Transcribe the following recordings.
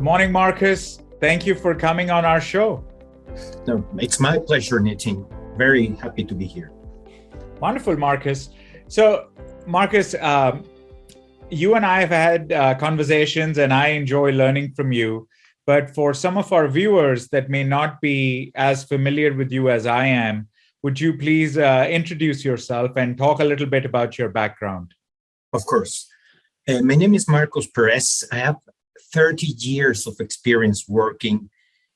morning, Marcus. Thank you for coming on our show. No, it's my pleasure, Nitin. Very happy to be here. Wonderful, Marcus. So, Marcus, you and I have had conversations, and I enjoy learning from you. But for some of our viewers that may not be as familiar with you as I am, would you please introduce yourself and talk a little bit about your background? Of course. My name is Marcos Perez. I have 30 years of experience working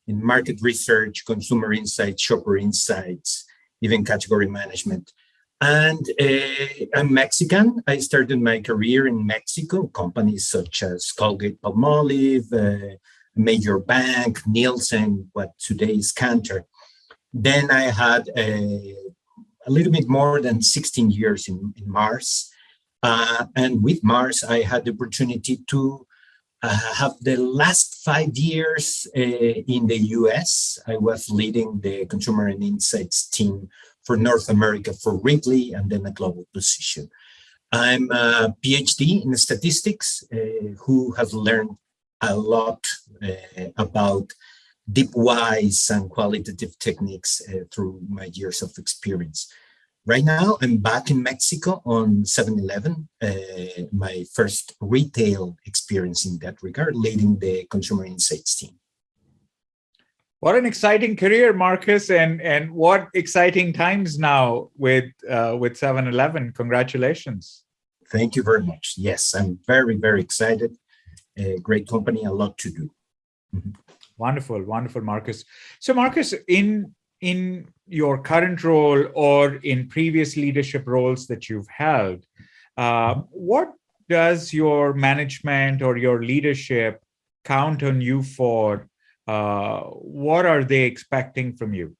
in market research, consumer insights, shopper insights, even category management. And I'm Mexican. I started my career in Mexico, companies such as Colgate-Palmolive, a major bank, Nielsen, what today is Cantor. Then I had a little bit more than 16 years in Mars. And with Mars, I had the opportunity to have the last 5 years in the US. I was leading the consumer and insights team for North America for Wrigley, and then a global position. I'm a PhD in statistics who has learned a lot about deep whys and qualitative techniques through my years of experience. Right now, I'm back in Mexico on 7-Eleven, my first retail experience in that regard, leading the consumer insights team. What an exciting career, Marcus, and what exciting times now with 7-Eleven. Congratulations. Thank you very much. Yes, I'm very, very excited. Great company, a lot to do. Mm-hmm. Wonderful, Marcus. So, Marcus, in your current role or in previous leadership roles that you've held, what does your management or your leadership count on you for? What are they expecting from you?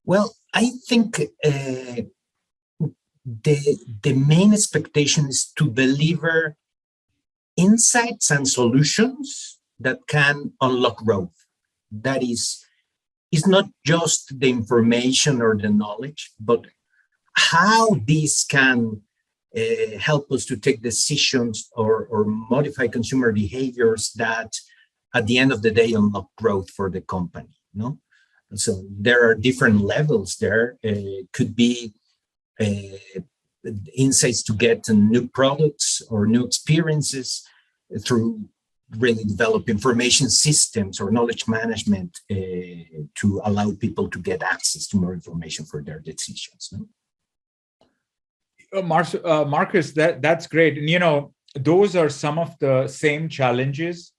Well, I think the main expectation is to deliver insights and solutions that can unlock growth. That is, it's not just the information or the knowledge, but how these can help us to take decisions or modify consumer behaviors that at the end of the day unlock growth for the company. No? So there are different levels there. Could be insights to get new products or new experiences through really develop information systems or knowledge management to allow people to get access to more information for their decisions. No? Marcus, that's great. And, those are some of the same challenges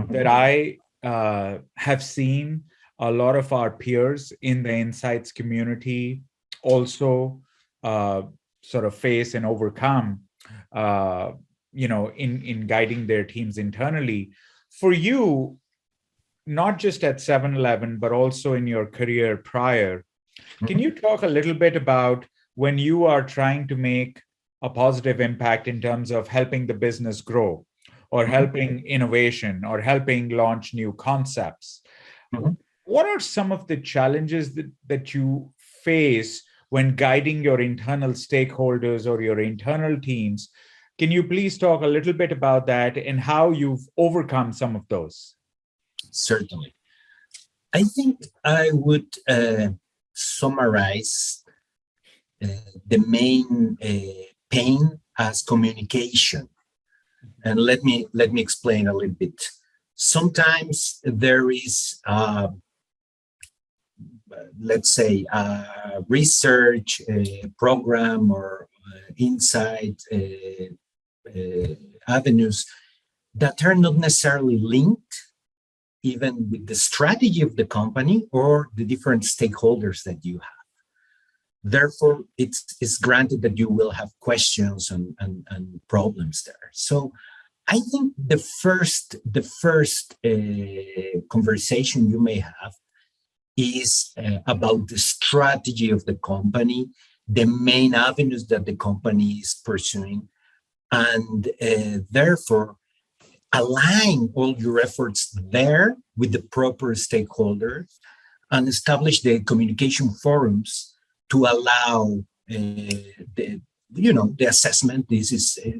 that I have seen a lot of our peers in the insights community also sort of face and overcome, in guiding their teams internally. For you, not just at 7-Eleven, but also in your career prior, can you talk a little bit about when you are trying to make a positive impact in terms of helping the business grow, or helping innovation, or helping launch new concepts? What are some of the challenges that you face when guiding your internal stakeholders or your internal teams? Can you please talk a little bit about that and how you've overcome some of those? Certainly. I think I would summarize the main pain as communication. And let me explain a little bit. Sometimes there is, let's say, a research program or insight avenues that are not necessarily linked even with the strategy of the company or the different stakeholders that you have. Therefore, it's granted that you will have questions and problems there. So I think the first conversation you may have is about the strategy of the company, the main avenues that the company is pursuing, and therefore align all your efforts there with the proper stakeholders and establish the communication forums to allow the assessment. This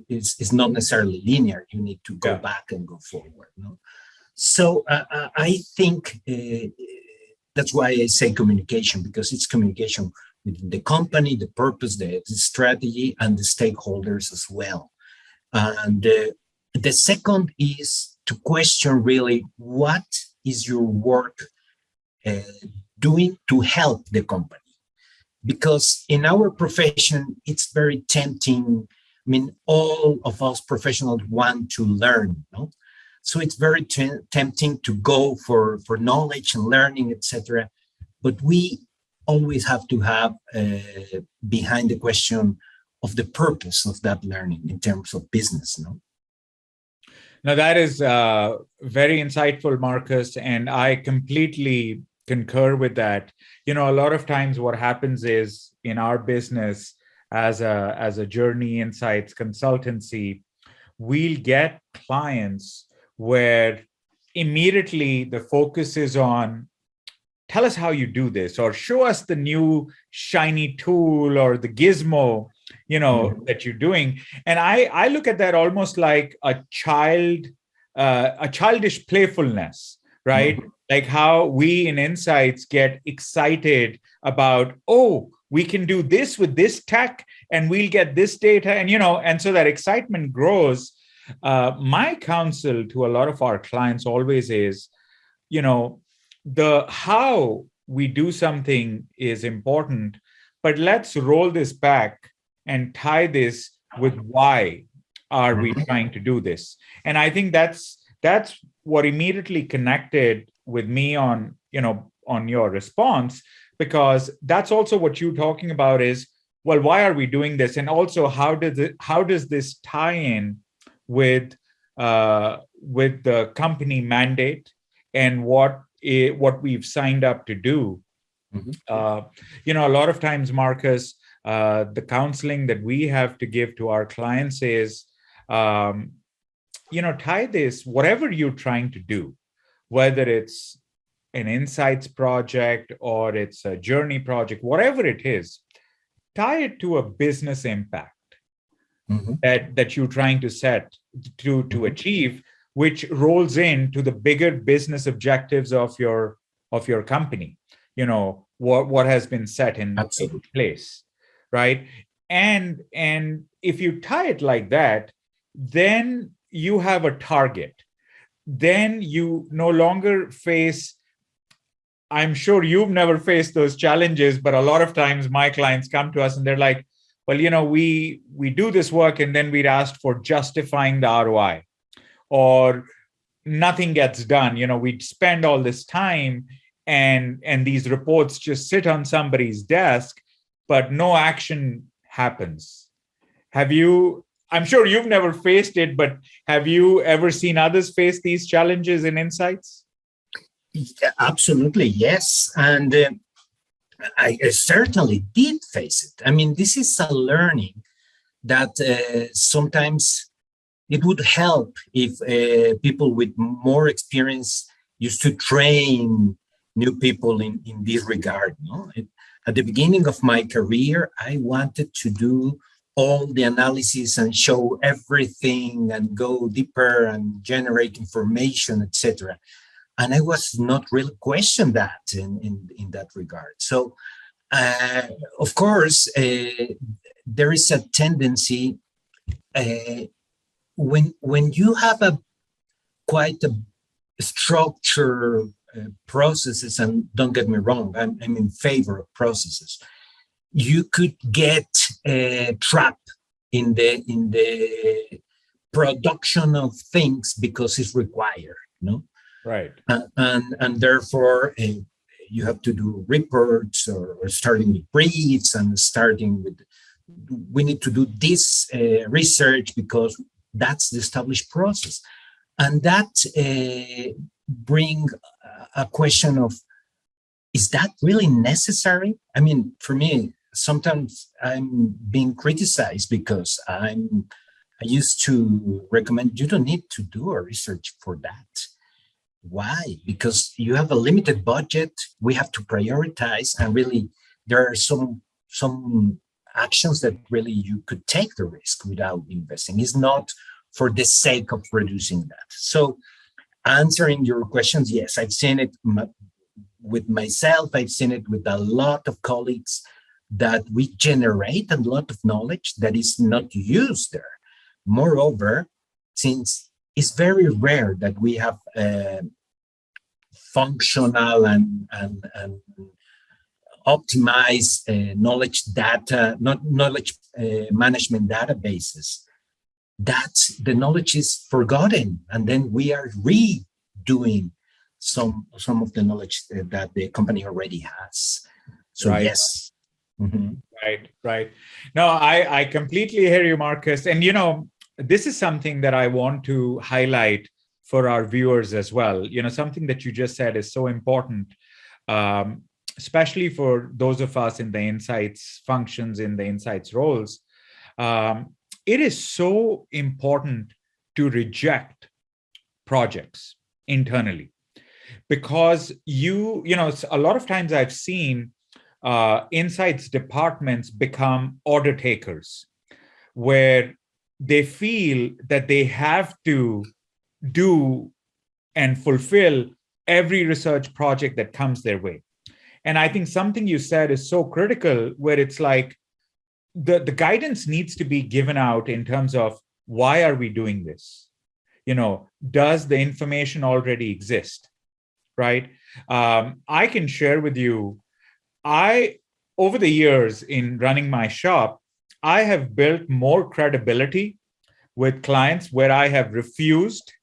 is not necessarily linear. You need to go back and go forward. No? So I think that's why I say communication, because it's communication with the company, the purpose, the strategy, and the stakeholders as well. And the second is to question really what is your work uh, doing to help the company. Because in our profession, it's very tempting. I mean, all of us professionals want to learn, no? So it's very tempting to go for knowledge and learning, etc. But we always have to have behind the question of the purpose of that learning in terms of business, no? Now, that is very insightful, Marcus, and I completely concur with that. You know, a lot of times what happens is in our business as a journey insights consultancy, we'll get clients where immediately the focus is on tell us how you do this or show us the new shiny tool or the gizmo that you're doing. And I look at that almost like a childish playfulness, right? Like how we in insights get excited about, oh, we can do this with this tech and we'll get this data, and so that excitement grows. My counsel to a lot of our clients always is, the how we do something is important, but let's roll this back and tie this with why are we trying to do this. And I think that's what immediately connected with me on your response, because that's also what you're talking about is, well, why are we doing this, and also how does this tie in with the company mandate and what we've signed up to do. A lot of times, Marcus, the counseling that we have to give to our clients is, tie this, whatever you're trying to do, whether it's an insights project or it's a journey project, whatever it is, tie it to a business impact that you're trying to set to achieve, which rolls into the bigger business objectives of your company. What has been set in place, right? And if you tie it like that, then you have a target. Then you no longer face, I'm sure you've never faced those challenges, but a lot of times my clients come to us and they're like, well, we do this work and then we're asked for justifying the ROI, or nothing gets done. We'd spend all this time and these reports just sit on somebody's desk, but no action happens. I'm sure you've never faced it, but have you ever seen others face these challenges in insights? Yeah, absolutely, yes. And I certainly did face it. I mean, this is a learning that sometimes it would help if people with more experience used to train new people in this regard. No? At the beginning of my career, I wanted to do all the analysis and show everything and go deeper and generate information, etc. And I was not really questioned that in that regard. So, of course, there is a tendency when you have quite a structure processes, and don't get me wrong, I'm in favor of processes. You could get trapped in the production of things because it's required, no? Right. And therefore, you have to do reports or starting with briefs and starting with, we need to do this research because that's the established process. And that bring a question of, is that really necessary? I mean, for me, sometimes I'm being criticized because I used to recommend you don't need to do a research for that. Why? Because you have a limited budget. We have to prioritize, and really, there are some actions that really you could take the risk without investing. It's not for the sake of reducing that. So answering your questions, yes, I've seen it with myself. I've seen it with a lot of colleagues that we generate a lot of knowledge that is not used there. Moreover, since it's very rare that we have functional and optimized knowledge data, not knowledge management databases, that the knowledge is forgotten, and then we are redoing some of the knowledge that the company already has. So Right. yes. Mm-hmm. Right. No, I completely hear you, Marcus. And, this is something that I want to highlight for our viewers as well. Something that you just said is so important, especially for those of us in the insights functions, in the insights roles. It is so important to reject projects internally, because a lot of times I've seen insights departments become order takers, where they feel that they have to do and fulfill every research project that comes their way. And I think something you said is so critical, where it's like the guidance needs to be given out in terms of, why are we doing this? Does the information already exist? Right? I can share with you, over the years in running my shop, I have built more credibility with clients where I have refused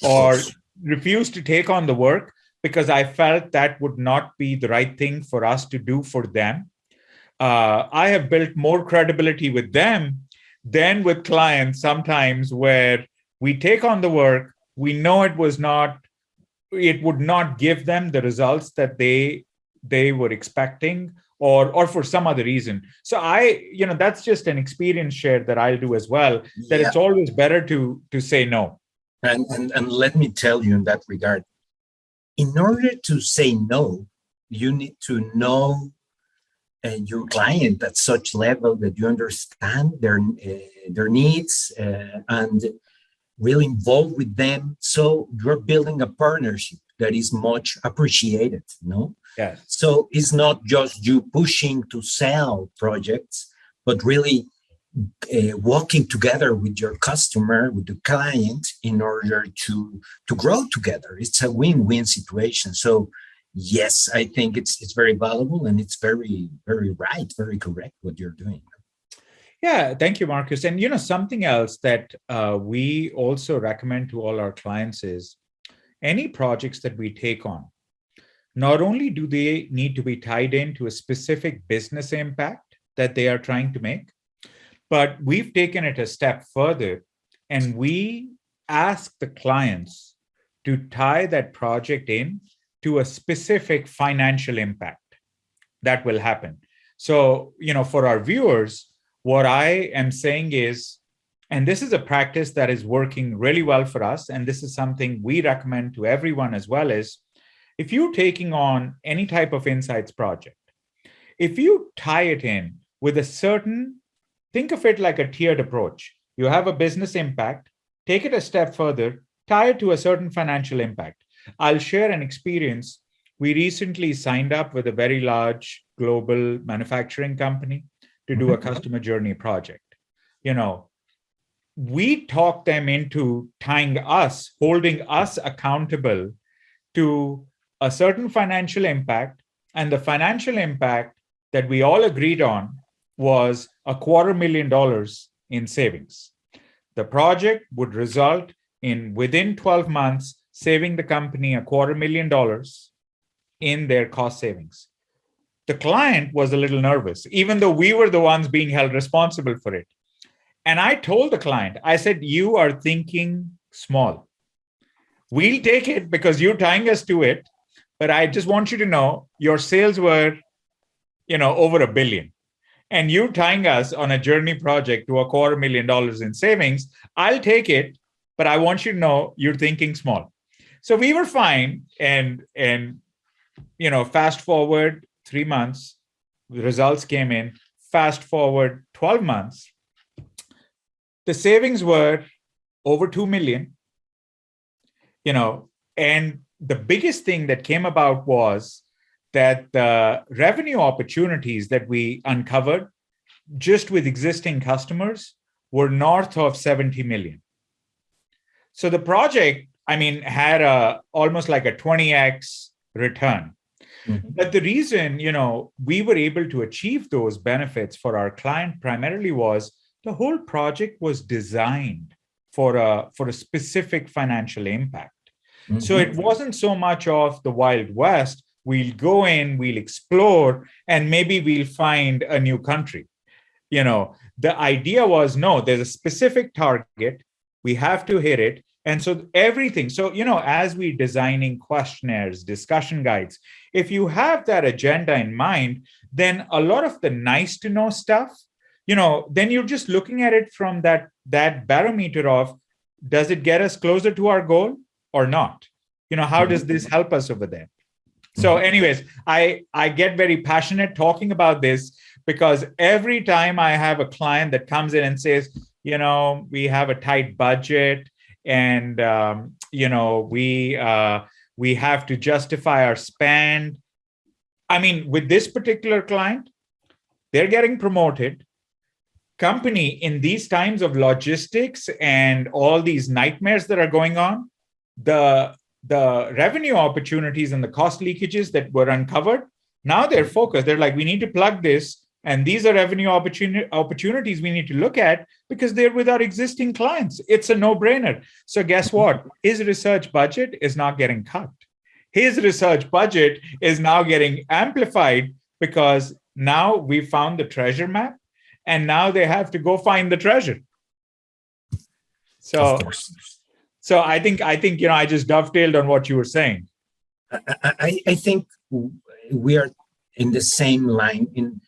to take on the work because I felt that would not be the right thing for us to do for them. I have built more credibility with them than with clients sometimes, where we take on the work, we know it would not give them the results that they were expecting, or for some other reason. So that's just an experience share that I'll do as well, that it's always better to say no. And let me tell you in that regard, in order to say no, you need to know your client at such level that you understand their needs and really involved with them. So you're building a partnership that is much appreciated, no? Yes. So it's not just you pushing to sell projects, but really working together with your customer, with the client, in order to grow together. It's a win-win situation. So yes, I think it's very valuable, and it's very, very right, very correct what you're doing. Yeah, thank you, Marcus. And something else that we also recommend to all our clients is, any projects that we take on, not only do they need to be tied into a specific business impact that they are trying to make, but we've taken it a step further, and we ask the clients to tie that project in to a specific financial impact that will happen. So, for our viewers, what I am saying is, and this is a practice that is working really well for us, and this is something we recommend to everyone as well, is if you're taking on any type of insights project, if you tie it in with a certain, think of it like a tiered approach. You have a business impact, take it a step further, tie it to a certain financial impact. I'll share an experience. We recently signed up with a very large global manufacturing company to do a customer journey project. We talked them into holding us accountable to a certain financial impact, and the financial impact that we all agreed on was $250,000 in savings. The project would result in, within 12 months, saving the company $250,000 in their cost savings. The client was a little nervous, even though we were the ones being held responsible for it. And I told the client, I said, you are thinking small. We'll take it because you're tying us to it. But I just want you to know your sales were, over $1 billion. And you tying us on a journey project to $250,000 in savings. I'll take it, but I want you to know you're thinking small. So we were fine. And fast forward 3 months, the results came in. Fast forward 12 months, the savings were over $2 million. And the biggest thing that came about was that the revenue opportunities that we uncovered just with existing customers were north of 70 million. So the project, I mean, had almost like a 20x return. Mm-hmm. But the reason, we were able to achieve those benefits for our client primarily was the whole project was designed for a specific financial impact. Mm-hmm. So it wasn't so much of the Wild West. We'll go in, we'll explore, and maybe we'll find a new country. The idea was, no, there's a specific target. We have to hit it. And so everything. So, as we're designing questionnaires, discussion guides, if you have that agenda in mind, then a lot of the nice to know stuff, then you're just looking at it from that barometer of, does it get us closer to our goal or not? How does this help us over there? So anyways, I get very passionate talking about this because every time I have a client that comes in and says, we have a tight budget and, we have to justify our spend. I mean, with this particular client, they're getting promoted. Company in these times of logistics and all these nightmares that are going on, the revenue opportunities and the cost leakages that were uncovered, now they're focused. They're like, we need to plug this. And these are revenue opportunities we need to look at because they're with our existing clients. It's a no-brainer. So guess what? His research budget is not getting cut. His research budget is now getting amplified because now we found the treasure map and now they have to go find the treasure. So, of course. So I think I just dovetailed on what you were saying. I think we are in the same line.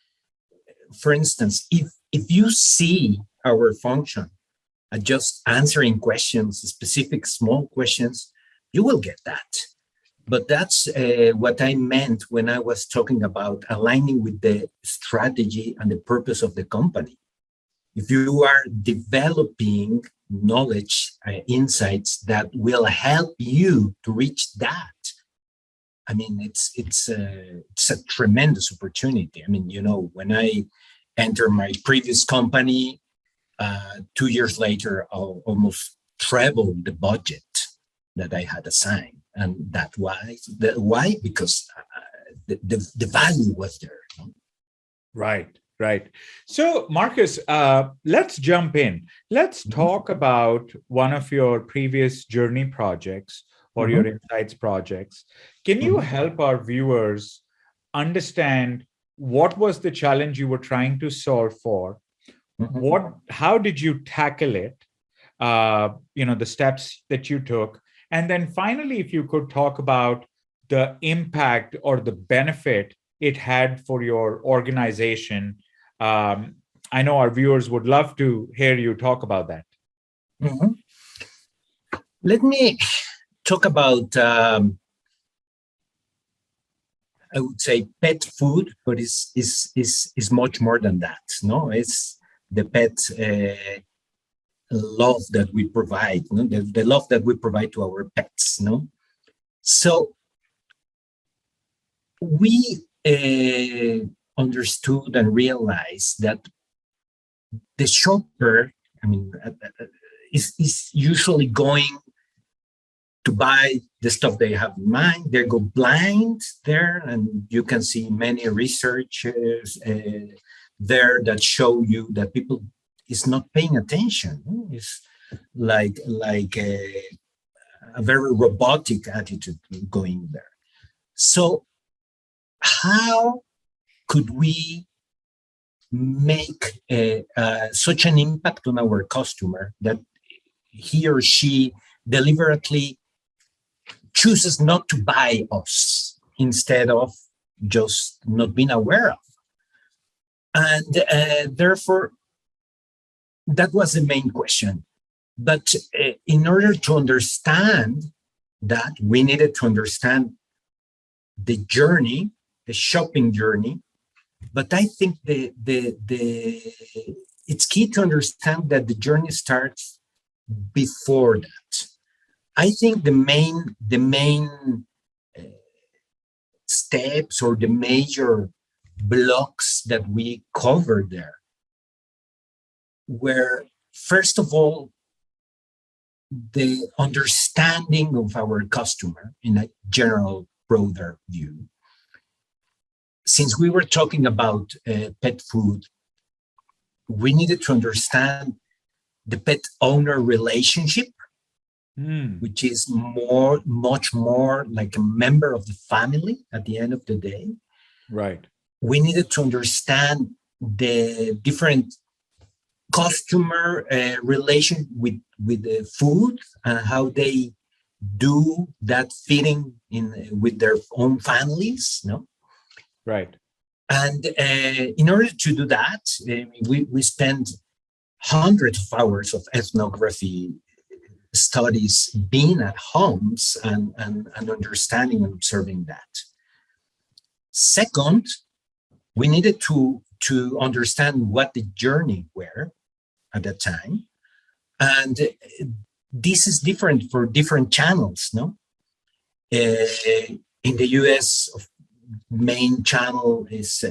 For instance, if you see our function just answering questions, specific small questions, you will get that. But that's what I meant when I was talking about aligning with the strategy and the purpose of the company. If you are developing knowledge, insights that will help you to reach that, I mean, it's a tremendous opportunity. I mean, when I entered my previous company, 2 years later, I'll almost treble the budget that I had assigned. And why? Because the value was there. Right. So, Marcus, let's jump in. Let's talk about one of your previous journey projects or your insights projects. Can you help our viewers understand what was the challenge you were trying to solve for? How did you tackle it? The steps that you took. And then finally, if you could talk about the impact or the benefit it had for your organization. I know our viewers would love to hear you talk about that. Let me talk about, I would say, pet food, but is much more than that. No, it's the pet love that we provide, the love that we provide to our pets. No, so we understood and realized that the shopper, I mean, is usually going to buy the stuff they have in mind. They go blind there, and you can see many researchers there that show you that people is not paying attention. It's like a very robotic attitude going there. So how could we make such an impact on our customer that he or she deliberately chooses not to buy us instead of just not being aware of? And therefore, that was the main question. But in order to understand that, we needed to understand the journey, the shopping journey. But I think it's key to understand that the journey starts before that. I think the main uh, steps or the major blocks that we covered there were, first of all, the understanding of our customer in a general, broader view. Since we were talking about pet food, we needed to understand the pet owner relationship, which is much more like a member of the family at the end of the day. Right. We needed to understand the different customer relation with the food and how they do that fitting in with their own families, no? Right. And in order to do that, we spend hundreds of hours of ethnography studies being at homes and understanding and observing that. Second, we needed to understand what the journey were at that time. And this is different for different channels, no? In the US, main channel is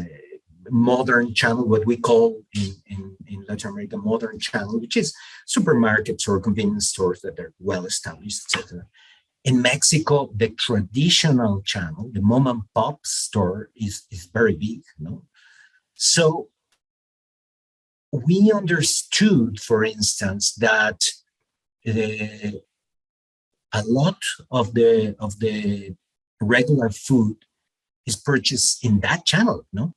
modern channel, what we call in Latin America modern channel, which is supermarkets or convenience stores that are well established, etc. In Mexico, the traditional channel, the mom and pop store, is very big. No? So we understood, for instance, that a lot of the regular food is purchased in that channel, no?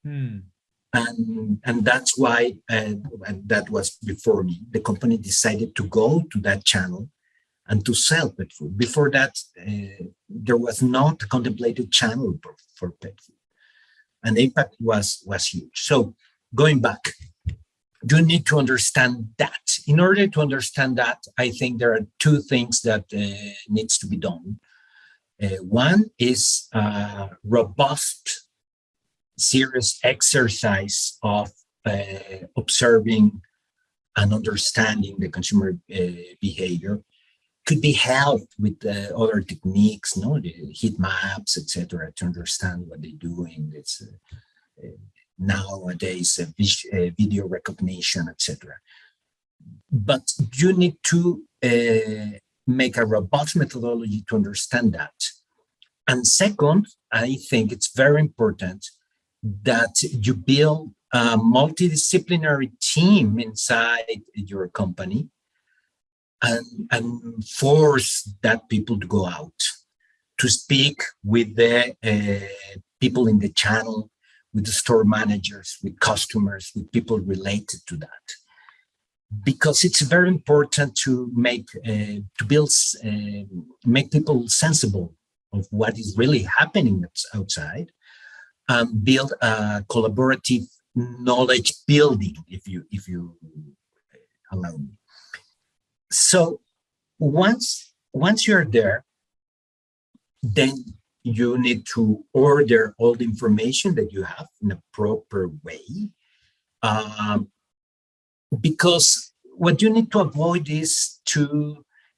And that's why, and that was before me, the company decided to go to that channel and to sell pet food. Before that, there was not a contemplated channel for pet food. And the impact was huge. So going back, you need to understand that. In order to understand that, I think there are two things that needs to be done. One is robust, serious exercise of observing and understanding the consumer behavior. Could be helped with other techniques, no, the heat maps, etc., to understand what they're doing. It's nowadays video recognition, etc. But you need to make a robust methodology to understand that. And second, I think it's very important that you build a multidisciplinary team inside your company and force that people to go out, to speak with the people in the channel, with the store managers, with customers, with people related to that. Because it's very important to make people sensible of what is really happening outside, and build a collaborative knowledge building, if you allow me. So once you're there, then you need to order all the information that you have in a proper way. Because what you need to avoid is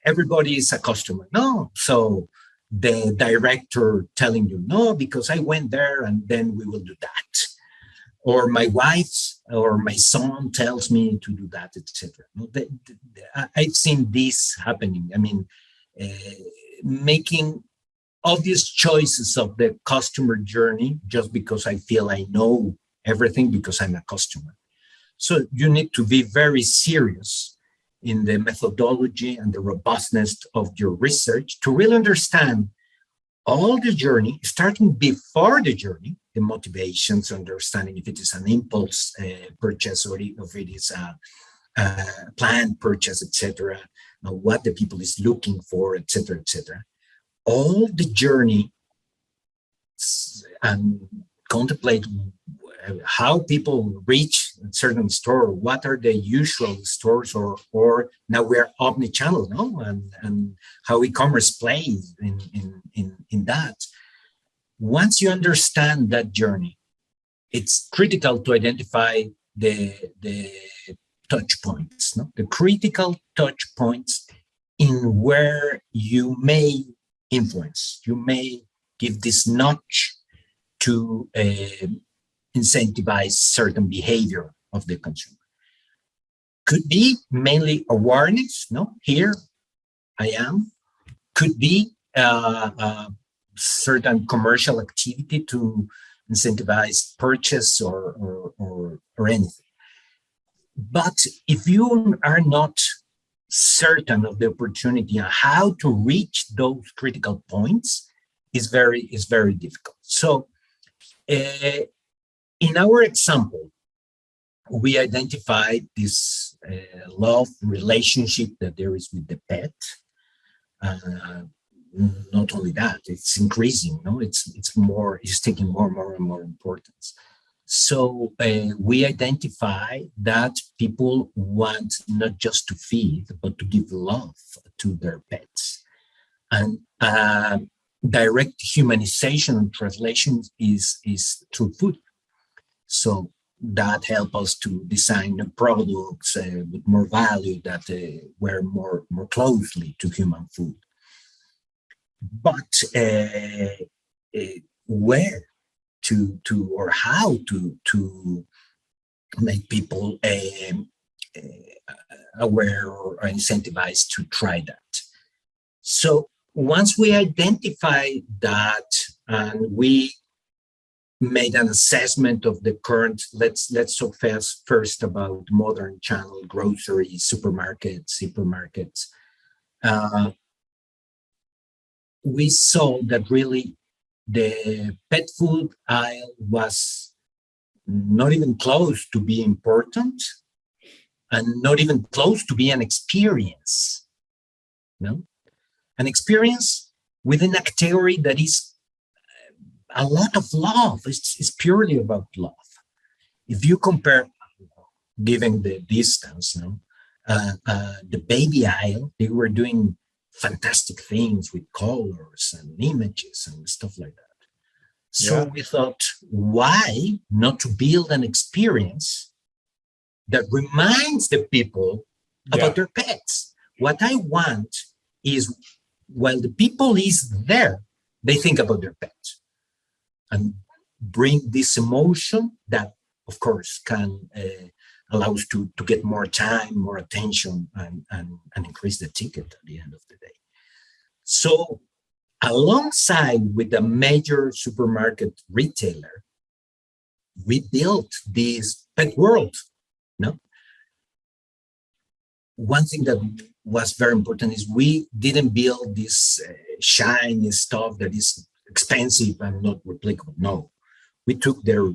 everybody is a customer. No, so the director telling you, no, because I went there and then we will do that. Or my wife or my son tells me to do that, etc. I've seen this happening. I mean, making obvious choices of the customer journey just because I feel I know everything because I'm a customer. So you need to be very serious in the methodology and the robustness of your research to really understand all the journey, starting before the journey, the motivations, understanding if it is an impulse purchase or if it is a planned purchase, etc., what the people is looking for, etc., etc. All the journey and contemplate how people reach a certain store, what are the usual stores, or now we're omni-channel, no? And how e-commerce plays in that. Once you understand that journey, it's critical to identify the touch points, no? The critical touch points in where you may influence, you may give this nudge to incentivize certain behavior of the consumer. Could be mainly awareness, no? Here I am. Could be certain commercial activity to incentivize purchase or anything. But if you are not certain of the opportunity and how to reach those critical points, is very difficult. So in our example, we identified this love relationship that there is with the pet. Not only that, it's increasing. No, it's taking more and more importance. So we identify that people want not just to feed, but to give love to their pets. And direct humanization and translation is through food. So that helps us to design products with more value that were more closely to human food. But where to or how to make people aware or incentivized to try that. So once we identify that and we made an assessment of the current, let's talk first about modern channel, grocery, supermarkets. We saw that really the pet food aisle was not even close to be important and not even close to be an experience. No? An experience within a category that is a lot of love. It's purely about love. If you compare, given the distance, the baby aisle, they were doing fantastic things with colors and images and stuff like that. So we thought, why not to build an experience that reminds the people about their pets? What I want is, while the people is there, they think about their pets and bring this emotion that, of course, can allow us to get more time, more attention, and increase the ticket at the end of the day. So alongside with a major supermarket retailer, we built this pet world. No? One thing that was very important is we didn't build this shiny stuff that is expensive and not replicable. No, we took their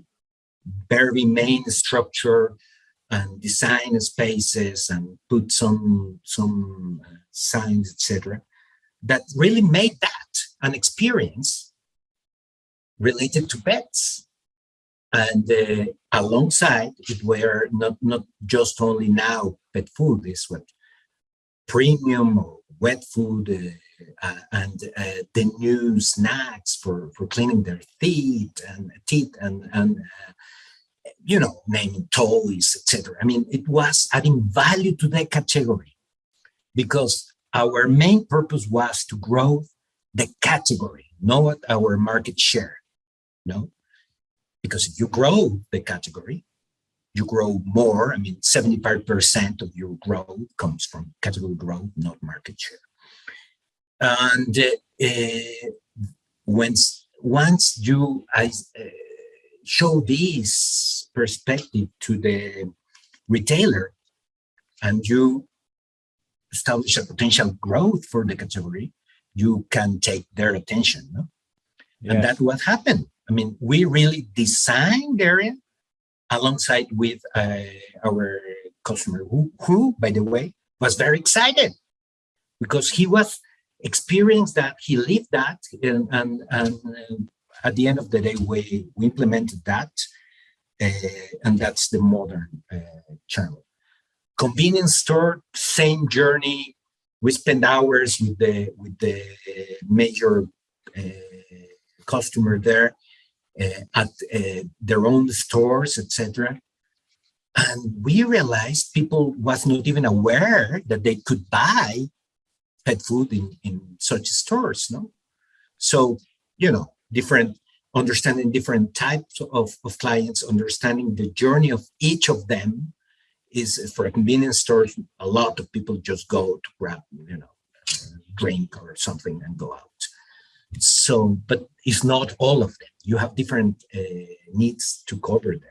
very main structure and design spaces and put some signs, etc., that really made that an experience related to pets. And alongside it were not just only now pet food, is what premium or wet food and the new snacks for cleaning their teeth and naming toys, etc. I mean, it was adding value to the category because our main purpose was to grow the category, not our market share. No, because if you grow the category, you grow more. I mean, 75% of your growth comes from category growth, not market share. And once you show this perspective to the retailer and you establish a potential growth for the category, you can take their attention. No? Yes. And that's what happened. I mean, we really designed the area alongside with our customer, who, by the way, was very excited because he was experienced that, he lived that, and at the end of the day, we implemented that, and that's the modern channel. Convenience store, same journey. We spend hours with the major customer there at their own stores, etc. And we realized people was not even aware that they could buy pet food in such stores, no? So, different, understanding different types of clients, understanding the journey of each of them is for a convenience store. A lot of people just go to grab, drink or something and go out. So, but it's not all of them. You have different needs to cover there.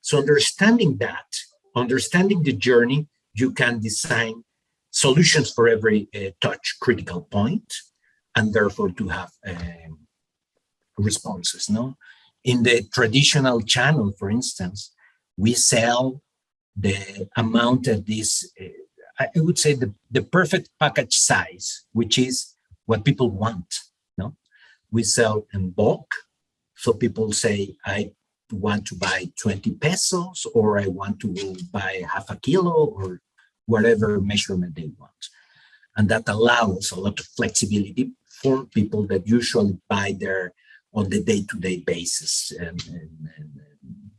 So understanding that, understanding the journey, you can design solutions for every touch critical point, and therefore to have responses. No, in the traditional channel, for instance, we sell the amount of this. I would say the perfect package size, which is what people want. No, we sell in bulk, so people say, I want to buy 20 pesos, or I want to buy half a kilo, or whatever measurement they want. And that allows a lot of flexibility for people that usually buy there on the day-to-day basis. And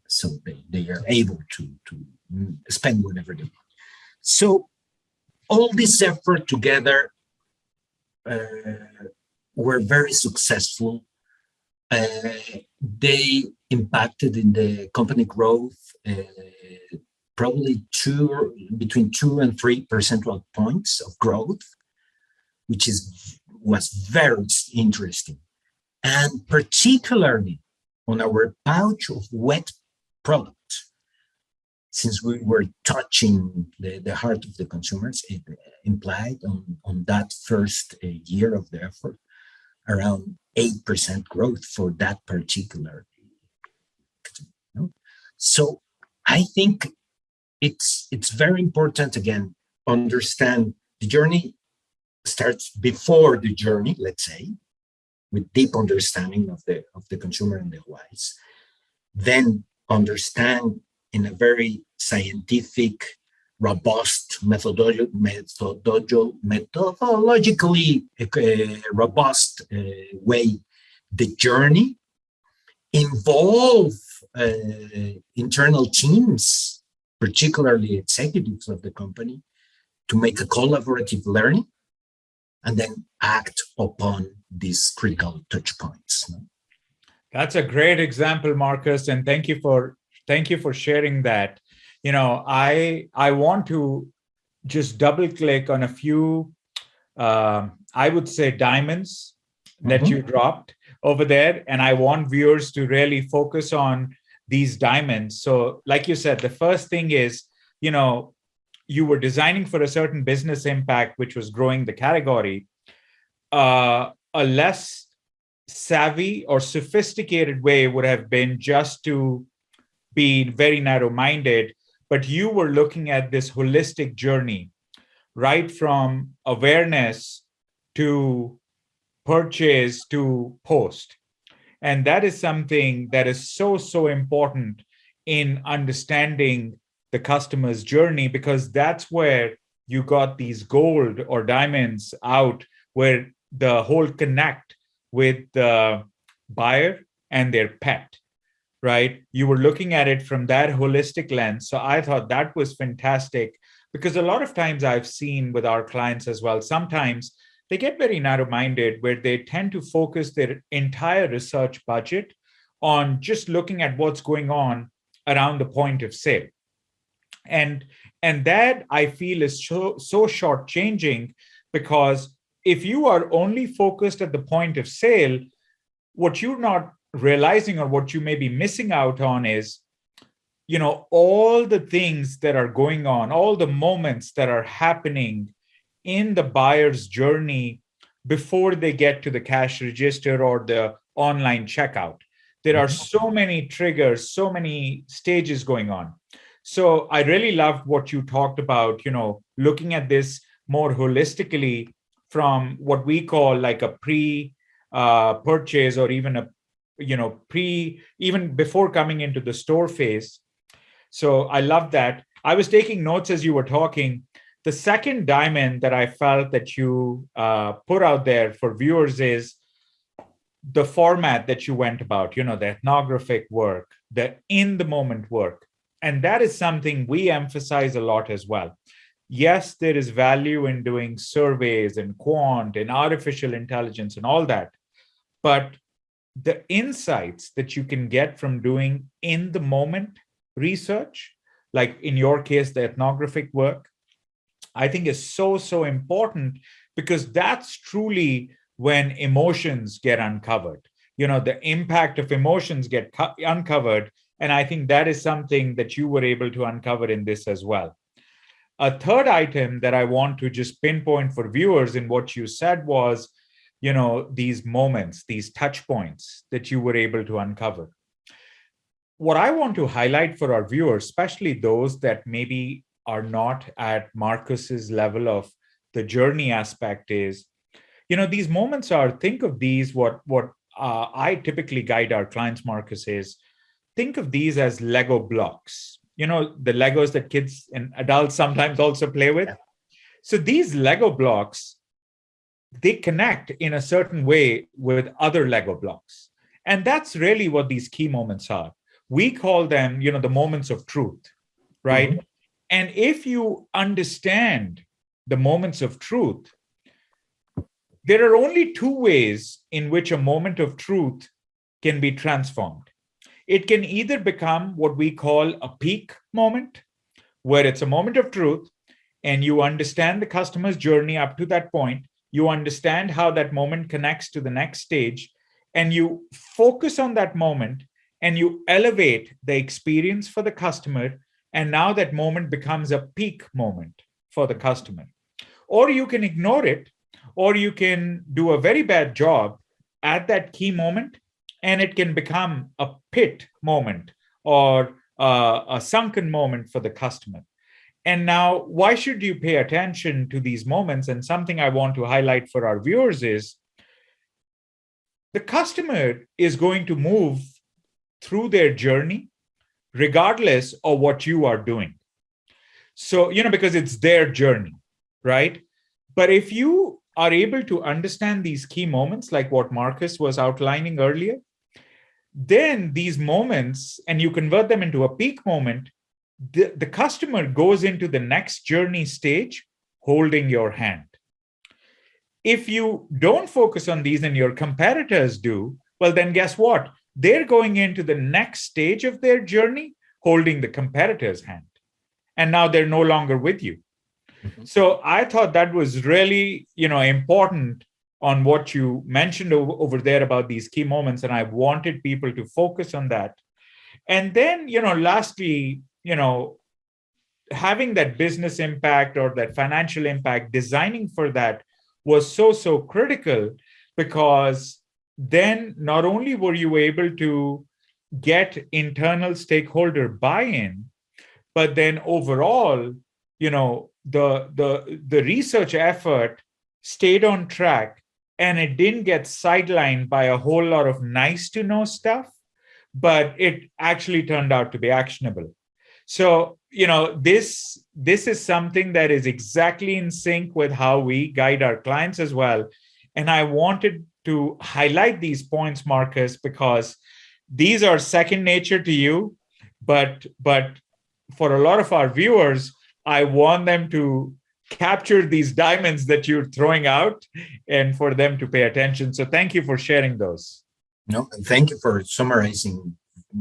so they are able to spend whatever they want. So all this effort together were very successful. They impacted in the company growth probably between 2 and 3 percentage points of growth, which was very interesting. And particularly on our pouch of wet product, since we were touching the heart of the consumers, it implied on that first year of the effort around 8% growth for that particular. So I think it's very important, again, understand the journey starts before the journey, let's say, with deep understanding of the consumer and the whys. Then understand in a very scientific, robust, methodologically robust way the journey, involve internal teams, particularly executives of the company, to make a collaborative learning, and then act upon these critical touch points. That's a great example, Marcus, and thank you for sharing that. I want to just double click on a few, I would say, diamonds that you dropped over there, and I want viewers to really focus on these diamonds. So, like you said, the first thing is, you were designing for a certain business impact, which was growing the category. A less savvy or sophisticated way would have been just to be very narrow-minded, but you were looking at this holistic journey, right from awareness to purchase to post. And that is something that is so important in understanding the customer's journey, because that's where you got these gold or diamonds out, where the whole connect with the buyer and their pet, right? You were looking at it from that holistic lens. So I thought that was fantastic, because a lot of times I've seen with our clients as well, sometimes they get very narrow-minded, where they tend to focus their entire research budget on just looking at what's going on around the point of sale. And that, I feel, is so shortchanging, because if you are only focused at the point of sale, what you're not realizing, or what you may be missing out on, is all the things that are going on, all the moments that are happening in the buyer's journey before they get to the cash register or the online checkout. There are so many triggers, so many stages going on. So I really loved what you talked about, looking at this more holistically from what we call like a pre-purchase, or even even before coming into the store phase. So I love that. I was taking notes as you were talking. The second diamond that I felt that you put out there for viewers is the format that you went about, the ethnographic work, the in-the-moment work. And that is something we emphasize a lot as well. yes, there is value in doing surveys and quant and artificial intelligence and all that. But the insights that you can get from doing in the moment research, like in your case, the ethnographic work, I think is so, so important, because that's truly when emotions get uncovered. The impact of emotions get uncovered. And I think that is something that you were able to uncover in this as well. A third item that I want to just pinpoint for viewers in what you said was, these moments, these touch points that you were able to uncover. What I want to highlight for our viewers, especially those that maybe are not at Marcus's level of the journey aspect, is, these moments are, think of these, what I typically guide our clients, Marcus, is think of these as Lego blocks. The Legos that kids and adults sometimes also play with. Yeah. So these Lego blocks, they connect in a certain way with other Lego blocks. And that's really what these key moments are. We call them, the moments of truth, right? Mm-hmm. And if you understand the moments of truth, there are only two ways in which a moment of truth can be transformed. It can either become what we call a peak moment, where it's a moment of truth and you understand the customer's journey up to that point. You understand how that moment connects to the next stage, and you focus on that moment and you elevate the experience for the customer. And now that moment becomes a peak moment for the customer. Or you can ignore it, or you can do a very bad job at that key moment, and it can become a pit moment or a sunken moment for the customer. And now, why should you pay attention to these moments? And something I want to highlight for our viewers is the customer is going to move through their journey regardless of what you are doing. So, because it's their journey, right? But if you are able to understand these key moments, like what Marcus was outlining earlier, then these moments, and you convert them into a peak moment, the customer goes into the next journey stage holding your hand. If you don't focus on these and your competitors do, well, then guess what? They're going into the next stage of their journey holding the competitor's hand. And now they're no longer with you. Mm-hmm. So I thought that was really, important on what you mentioned over there about these key moments. And I wanted people to focus on that. And then, lastly, having that business impact or that financial impact, designing for that was so, so critical, because then not only were you able to get internal stakeholder buy-in, but then overall, the research effort stayed on track, and it didn't get sidelined by a whole lot of nice to know stuff, but it actually turned out to be actionable. So, this is something that is exactly in sync with how we guide our clients as well. And I wanted to highlight these points, Marcus, because these are second nature to you, but for a lot of our viewers, I want them to capture these diamonds that you're throwing out and for them to pay attention. So thank you for sharing those. No, and thank you for summarizing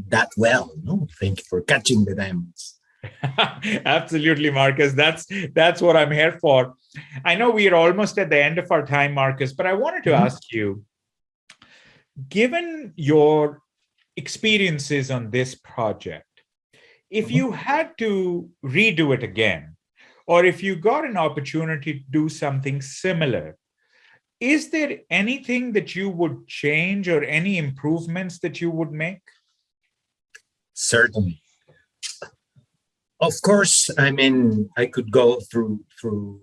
that well. No, thank you for catching the diamonds. Absolutely, Marcus. That's what I'm here for. I know we are almost at the end of our time, Marcus, but I wanted to ask you, given your experiences on this project, if you had to redo it again, or if you got an opportunity to do something similar, is there anything that you would change or any improvements that you would make? Certainly. Of course, I could go through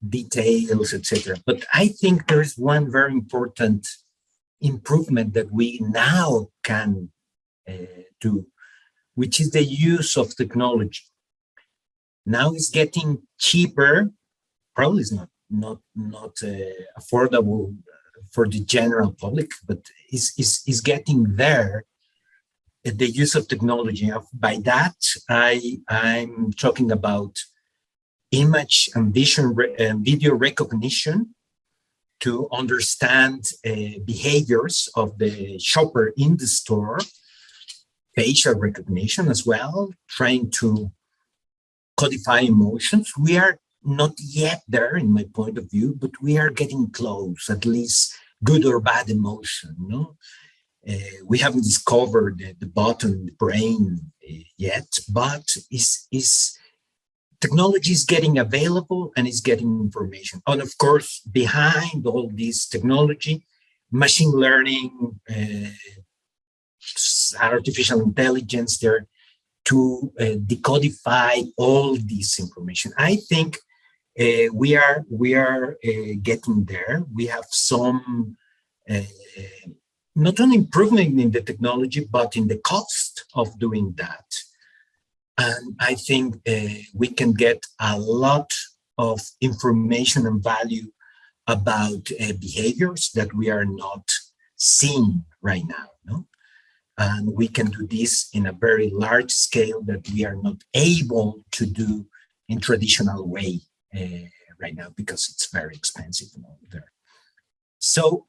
details, etc. But I think there is one very important improvement that we now can do, which is the use of technology. Now it's getting cheaper. Probably it's not affordable for the general public, but is getting there. The use of technology. By that, I'm talking about image and video recognition to understand behaviors of the shopper in the store, facial recognition as well, trying to codify emotions. We are not yet there in my point of view, but we are getting close, at least good or bad emotion. No? We haven't discovered the button in the brain yet, but technology is getting available and is getting information. And of course, behind all this technology, machine learning, artificial intelligence there to decodify all this information. I think we are getting there. We have some not only improvement in the technology, but in the cost of doing that. And I think we can get a lot of information and value about behaviors that we are not seeing right now. No? And we can do this in a very large scale that we are not able to do in traditional way right now because it's very expensive and all there. So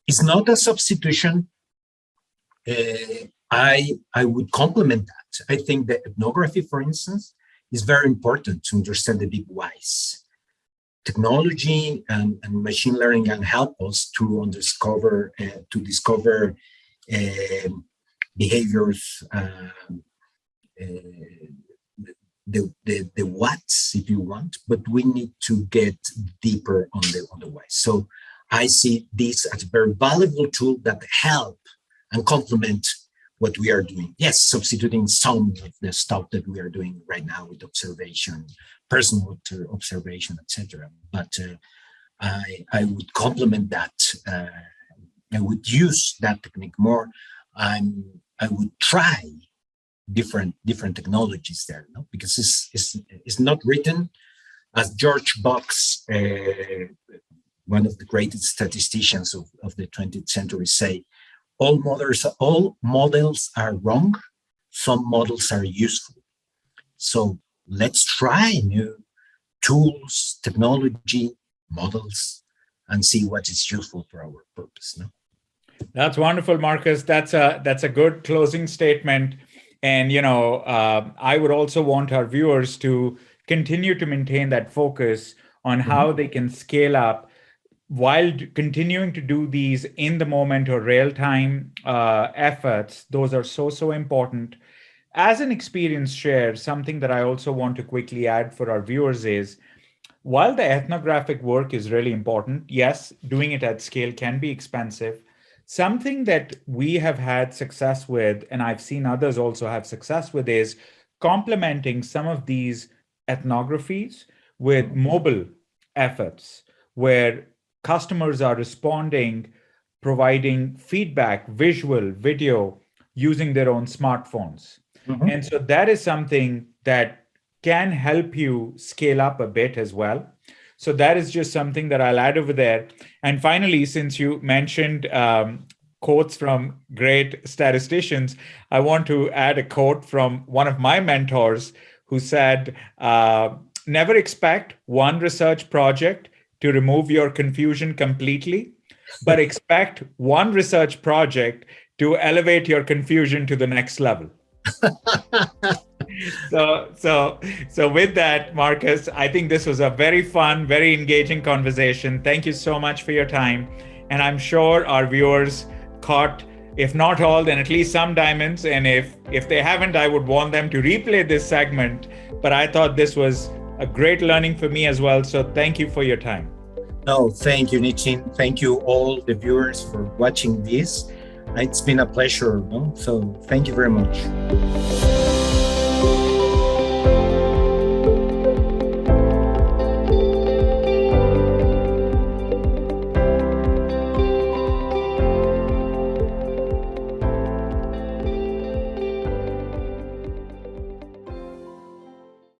it's not a substitution. I would complement that. I think that ethnography, for instance, is very important to understand the big whys. Technology and machine learning can help us to discover behaviors, the whats, if you want, but we need to get deeper on the why. So I see this as a very valuable tool that help and complement what we are doing. Yes, substituting some of the stuff that we are doing right now with observation, personal observation, etc. But I would complement that. I would use that technique more. I would try different technologies there, no? Because it's not written, as George Box, one of the greatest statisticians of the 20th century, say, all models are wrong, some models are useful. So let's try new tools, technology, models, and see what is useful for our purpose. No? That's wonderful, Marcus. That's a good closing statement. And, I would also want our viewers to continue to maintain that focus on how they can scale up while continuing to do these in the moment or real-time efforts. Those are so important. As an experience share, something that I also want to quickly add for our viewers is, while the ethnographic work is really important, yes, doing it at scale can be expensive. Something that we have had success with, and I've seen others also have success with, is complementing some of these ethnographies with mobile efforts where customers are responding, providing feedback, visual, video, using their own smartphones. And so that is something that can help you scale up a bit as well. So that is just something that I'll add over there. And finally, since you mentioned quotes from great statisticians, I want to add a quote from one of my mentors who said, never expect one research project to remove your confusion completely, but expect one research project to elevate your confusion to the next level. So with that, Marcus, I think this was a very fun, very engaging conversation. Thank you so much for your time. And I'm sure our viewers caught, if not all, then at least some diamonds. And if they haven't, I would want them to replay this segment. But I thought this was a great learning for me as well. So thank you for your time. No, thank you, Nichin. Thank you all the viewers for watching this. It's been a pleasure. No? So thank you very much.